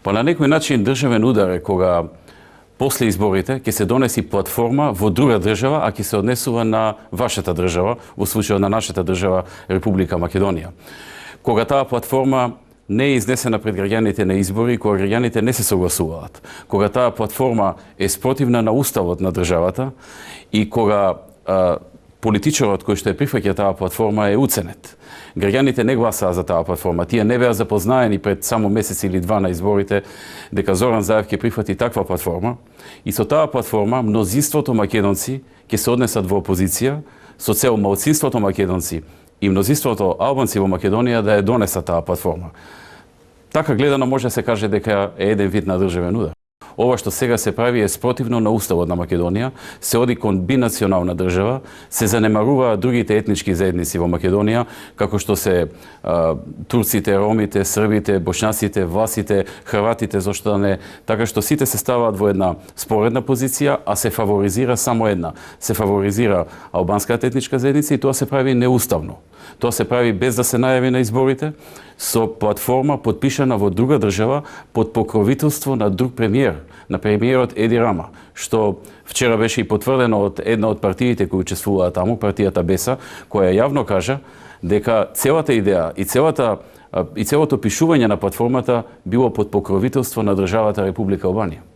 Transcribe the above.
Па на некој начин државен удар е кога после изборите ќе се донеси платформа во друга држава, а ќе се однесува на вашата држава, во случајот на нашата држава Република Македонија. Кога таа платформа не е изнесена пред граѓаните на избори, кога граѓаните не се согласуваат, кога таа платформа е спротивна на уставот на државата и кога политичарот кој што е прифаќа таа платформа е уценет. Граѓаните не гласаа за таа платформа. Тие не беа запознаени пред само месец или два на изборите дека Зоран Заев ќе прифати таква платформа и со таа платформа мнозинството македонци ќе се однесат во опозиција со цел малцинството македонци и мнозинството албанци во Македонија да ја донесат таа платформа. Така гледано може да се каже дека е еден вид на државен удар. Ова што сега се прави е спротивно на уставот на Македонија, се оди кон бинационална држава, се занемаруваат другите етнички заедници во Македонија, како што се турците, ромите, србите, бошњаците, власите, хрватите, зошто да не, така што сите се ставаат во една споредна позиција, а се фаворизира само една. Се фаворизира албанската етничка заедница и тоа се прави неуставно. Тоа се прави без да се најави на изборите, со платформа подпишана во друга држава под покровителство на друг премиер, на премиерот Еди Рама, што вчера беше и потврдено од една од партиите кои учествуваа таму, партијата Беса, која јавно кажа дека целата идеја и целото пишување на платформата било под покровителство на државата Република Албанија.